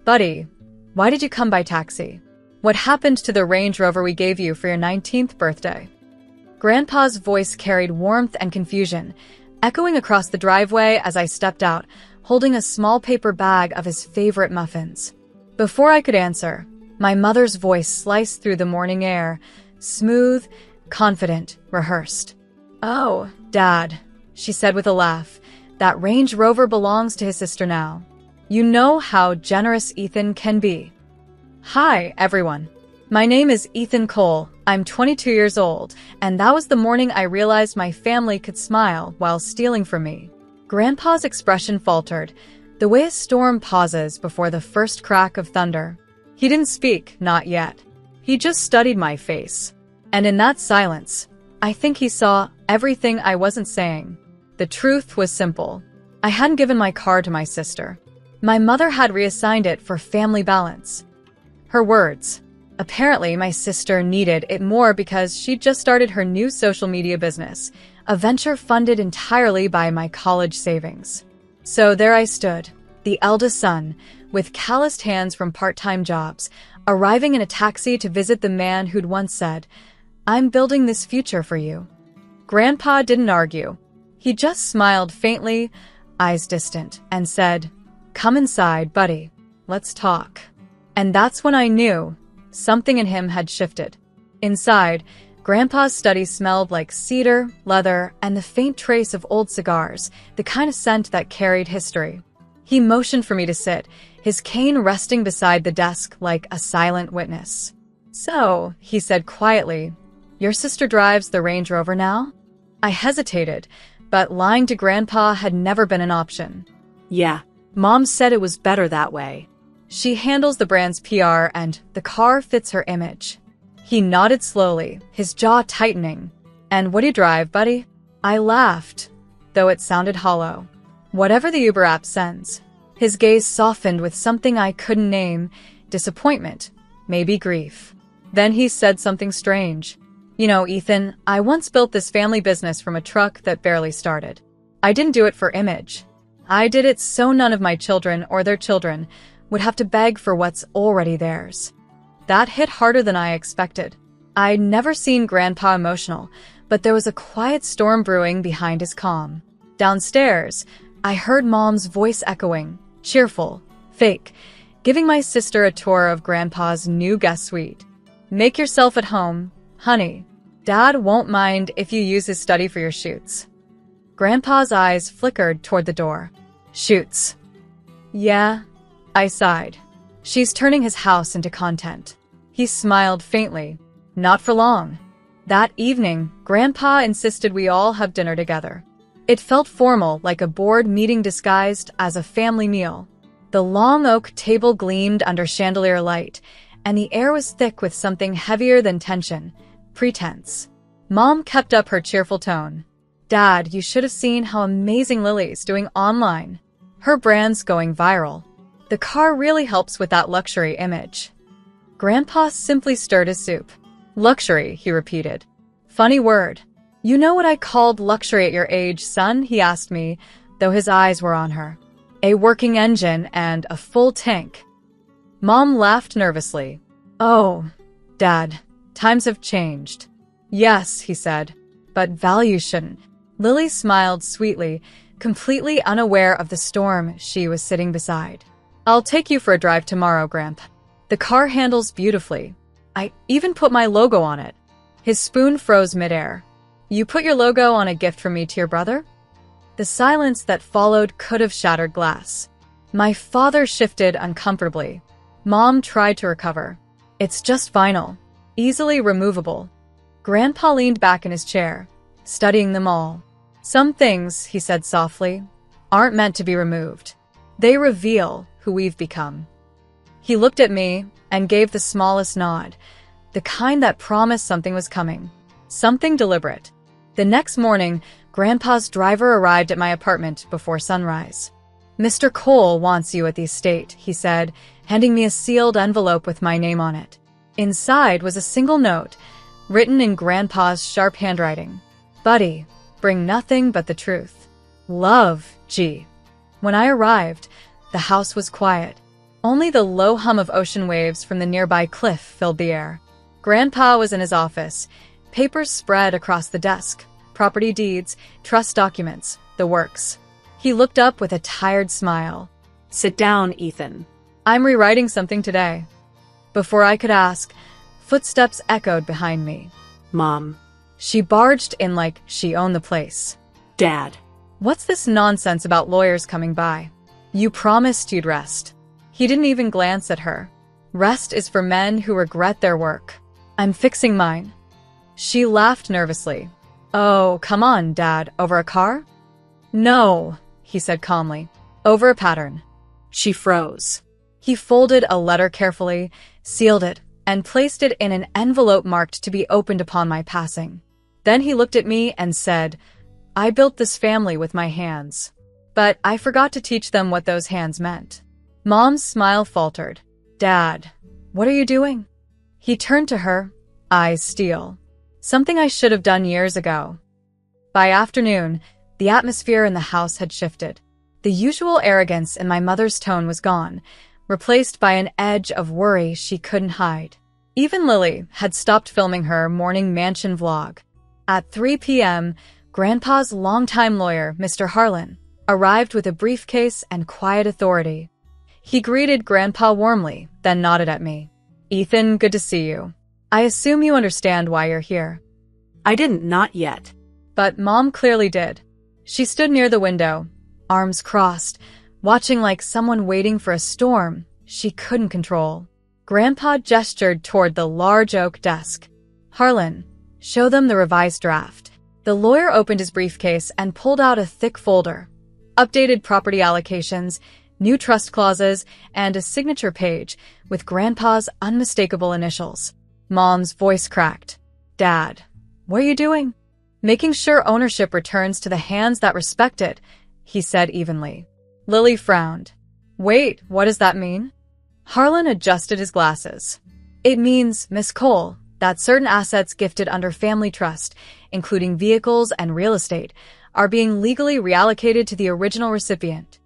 Buddy, why did you come by taxi? What happened to the Range Rover we gave you for your 19th birthday? Grandpa's voice carried warmth and confusion, echoing across the driveway as I stepped out, holding a small paper bag of his favorite muffins. Before I could answer, my mother's voice sliced through the morning air, smooth, confident, rehearsed. "Oh, Dad," she said with a laugh, "that Range Rover belongs to his sister now. You know how generous Ethan can be." Hi, everyone. My name is Ethan Cole. I'm 22 years old, and that was the morning I realized my family could smile while stealing from me. Grandpa's expression faltered, the way a storm pauses before the first crack of thunder. He didn't speak, not yet. He just studied my face. And in that silence, I think he saw everything I wasn't saying. The truth was simple. I hadn't given my car to my sister. My mother had reassigned it for family balance. Her words. Apparently, my sister needed it more because she'd just started her new social media business, a venture funded entirely by my college savings. So there I stood, the eldest son, with calloused hands from part-time jobs, arriving in a taxi to visit the man who'd once said, "I'm building this future for you." Grandpa didn't argue. He just smiled faintly, eyes distant, and said, "Come inside, buddy. Let's talk." And that's when I knew something in him had shifted. Inside, Grandpa's study smelled like cedar, leather, and the faint trace of old cigars, the kind of scent that carried history. He motioned for me to sit, his cane resting beside the desk like a silent witness. "So," he said quietly, "your sister drives the Range Rover now?" I hesitated, but lying to Grandpa had never been an option. "Yeah, Mom said it was better that way. She handles the brand's PR and the car fits her image." He nodded slowly, his jaw tightening. "And what do you drive, buddy?" I laughed, though it sounded hollow. "Whatever the Uber app sends." His gaze softened with something I couldn't name, disappointment, maybe grief. Then he said something strange. "You know, Ethan, I once built this family business from a truck that barely started. I didn't do it for image. I did it so none of my children or their children would have to beg for what's already theirs." That hit harder than I expected. I'd never seen Grandpa emotional, but there was a quiet storm brewing behind his calm. Downstairs, I heard Mom's voice echoing, cheerful, fake, giving my sister a tour of Grandpa's new guest suite. "Make yourself at home, honey. Dad won't mind if you use his study for your shoots." Grandpa's eyes flickered toward the door. "Shoots." "Yeah," I sighed. "She's turning his house into content." He smiled faintly. "Not for long." That evening, Grandpa insisted we all have dinner together. It felt formal, like a board meeting disguised as a family meal. The long oak table gleamed under chandelier light, and the air was thick with something heavier than tension, pretense. Mom kept up her cheerful tone. "Dad, you should have seen how amazing Lily's doing online. Her brand's going viral. The car really helps with that luxury image." Grandpa simply stirred his soup. "Luxury," he repeated. "Funny word. You know what I called luxury at your age, son?" he asked me, though his eyes were on her. "A working engine and a full tank." Mom laughed nervously. "Oh, Dad, times have changed." "Yes," he said, "but values shouldn't." Lily smiled sweetly, completely unaware of the storm she was sitting beside. "I'll take you for a drive tomorrow, Gramp. The car handles beautifully. I even put my logo on it." His spoon froze midair. "You put your logo on a gift from me to your brother?" The silence that followed could have shattered glass. My father shifted uncomfortably. Mom tried to recover. "It's just vinyl, easily removable." Grandpa leaned back in his chair, studying them all. "Some things," he said softly, "aren't meant to be removed. They reveal who we've become." He looked at me and gave the smallest nod, the kind that promised something was coming, something deliberate. The next morning, Grandpa's driver arrived at my apartment before sunrise. "Mr. Cole wants you at the estate," he said, handing me a sealed envelope with my name on it. Inside was a single note, written in Grandpa's sharp handwriting. "Buddy, bring nothing but the truth. Love, G." When I arrived, the house was quiet. Only the low hum of ocean waves from the nearby cliff filled the air. Grandpa was in his office. Papers spread across the desk. Property deeds, trust documents, the works. He looked up with a tired smile. Sit down, Ethan. I'm rewriting something today. Before I could ask, footsteps echoed behind me. Mom. She barged in like she owned the place. Dad. What's this nonsense about lawyers coming by? You promised you'd rest. He didn't even glance at her. Rest is for men who regret their work. I'm fixing mine. She laughed nervously. Oh, come on, Dad. Over a car? No, he said calmly. Over a pattern. She froze. He folded a letter carefully, sealed it, and placed it in an envelope marked to be opened upon my passing. Then he looked at me and said, I built this family with my hands. But I forgot to teach them what those hands meant. Mom's smile faltered. Dad, what are you doing? He turned to her, eyes steel. Something I should have done years ago. By afternoon, the atmosphere in the house had shifted. The usual arrogance in my mother's tone was gone, replaced by an edge of worry she couldn't hide. Even Lily had stopped filming her morning mansion vlog. At 3 p.m., Grandpa's longtime lawyer, Mr. Harlan, arrived with a briefcase and quiet authority. He greeted Grandpa warmly, then nodded at me. Ethan, good to see you. I assume you understand why you're here. I didn't, not yet. But Mom clearly did. She stood near the window, arms crossed, watching like someone waiting for a storm she couldn't control. Grandpa gestured toward the large oak desk. Harlan, show them the revised draft. The lawyer opened his briefcase and pulled out a thick folder. Updated property allocations, new trust clauses, and a signature page with Grandpa's unmistakable initials. Mom's voice cracked. Dad, what are you doing? Making sure ownership returns to the hands that respect it, he said evenly. Lily frowned. Wait, what does that mean? Harlan adjusted his glasses. It means, Miss Cole, that certain assets gifted under family trust, including vehicles and real estate, are being legally reallocated to the original recipient.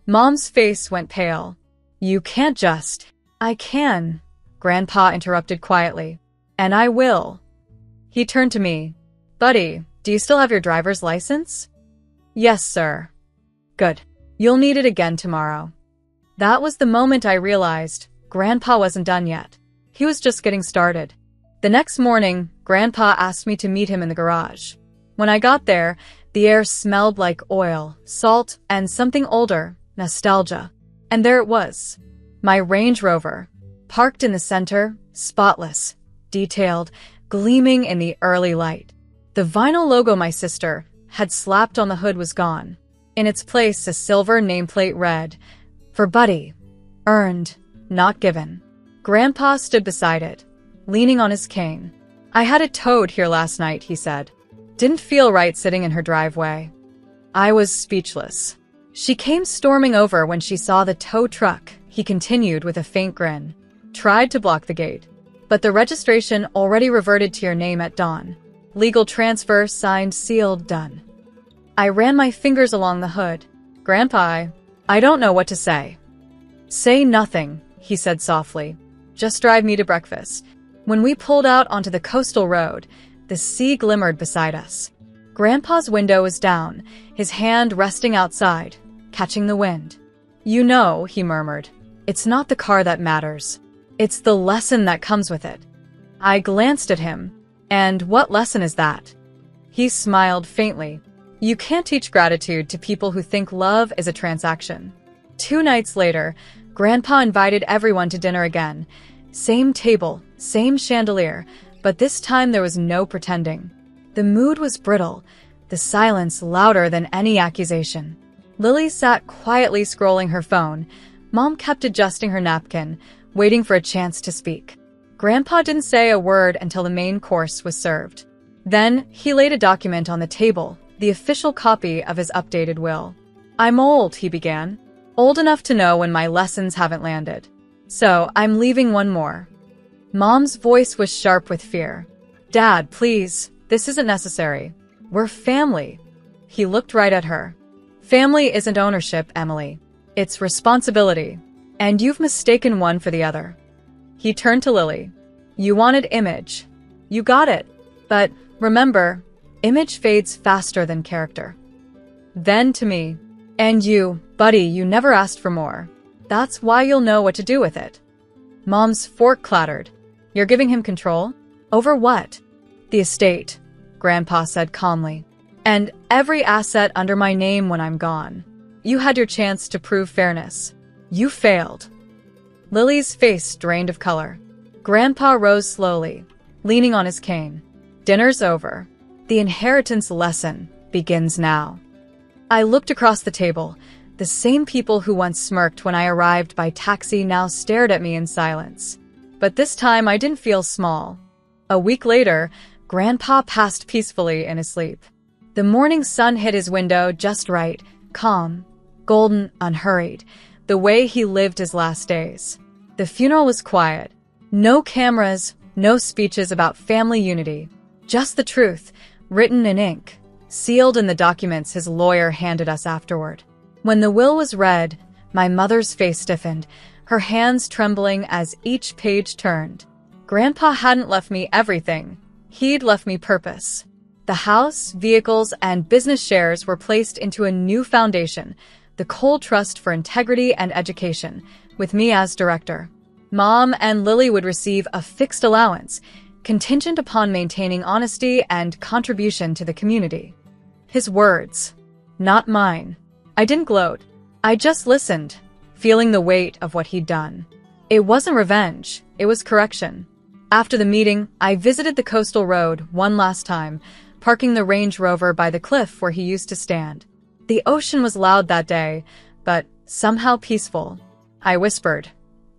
Mom's face went pale. You can't just... I can, Grandpa interrupted quietly. And I will. He turned to me. Buddy, do you still have your driver's license? Yes, sir. Good. You'll need it again tomorrow. That was the moment I realized Grandpa wasn't done yet. He was just getting started. The next morning, Grandpa asked me to meet him in the garage. When I got there, the air smelled like oil, salt, and something older, nostalgia. And there it was. My Range Rover, parked in the center, spotless, detailed, gleaming in the early light. The vinyl logo my sister had slapped on the hood was gone. In its place, a silver nameplate read, For Buddy, earned, not given. Grandpa stood beside it, leaning on his cane. I had it towed here last night, he said. Didn't feel right sitting in her driveway. I was speechless. She came storming over when she saw the tow truck, he continued with a faint grin. Tried to block the gate. But the registration already reverted to your name at dawn. Legal transfer, signed, sealed, done. I ran my fingers along the hood. Grandpa, I don't know what to say. Say nothing, he said softly. Just drive me to breakfast. When we pulled out onto the coastal road, the sea glimmered beside us. Grandpa's window was down, his hand resting outside, catching the wind. You know, he murmured, it's not the car that matters. It's the lesson that comes with it. I glanced at him. And what lesson is that? He smiled faintly. You can't teach gratitude to people who think love is a transaction. 2 nights later, Grandpa invited everyone to dinner again. Same table, same chandelier, but this time there was no pretending. The mood was brittle, the silence louder than any accusation. Lily sat quietly scrolling her phone. Mom kept adjusting her napkin, waiting for a chance to speak. Grandpa didn't say a word until the main course was served. Then he laid a document on the table, the official copy of his updated will. I'm old, he began. Old enough to know when my lessons haven't landed. So I'm leaving one more. Mom's voice was sharp with fear. Dad, please, this isn't necessary. We're family. He looked right at her. Family isn't ownership, Emily. It's responsibility. And you've mistaken one for the other. He turned to Lily. You wanted image. You got it. But remember, image fades faster than character. Then to me. And you, buddy, you never asked for more. That's why you'll know what to do with it. Mom's fork clattered. You're giving him control? Over what? The estate, Grandpa said calmly. And every asset under my name when I'm gone. You had your chance to prove fairness. You failed. Lily's face drained of color. Grandpa rose slowly, leaning on his cane. Dinner's over. The inheritance lesson begins now. I looked across the table. The same people who once smirked when I arrived by taxi now stared at me in silence. But this time I didn't feel small. A week later, Grandpa passed peacefully in his sleep. The morning sun hit his window just right, calm, golden, unhurried, the way he lived his last days. The funeral was quiet. No cameras, no speeches about family unity. Just the truth, written in ink, sealed in the documents his lawyer handed us afterward. When the will was read, my mother's face stiffened, her hands trembling as each page turned. Grandpa hadn't left me everything. He'd left me purpose. The house, vehicles, and business shares were placed into a new foundation, the Cole Trust for Integrity and Education, with me as director. Mom and Lily would receive a fixed allowance, contingent upon maintaining honesty and contribution to the community. His words, not mine. I didn't gloat. I just listened, feeling the weight of what he'd done. It wasn't revenge, it was correction. After the meeting, I visited the coastal road one last time, parking the Range Rover by the cliff where he used to stand. The ocean was loud that day, but somehow peaceful. I whispered,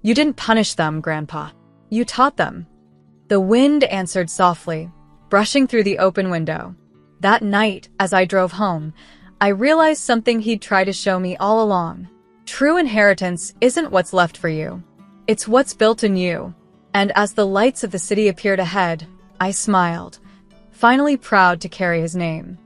You didn't punish them, Grandpa. You taught them. The wind answered softly, brushing through the open window. That night, as I drove home, I realized something he'd tried to show me all along. True inheritance isn't what's left for you. It's what's built in you. And as the lights of the city appeared ahead, I smiled, finally proud to carry his name.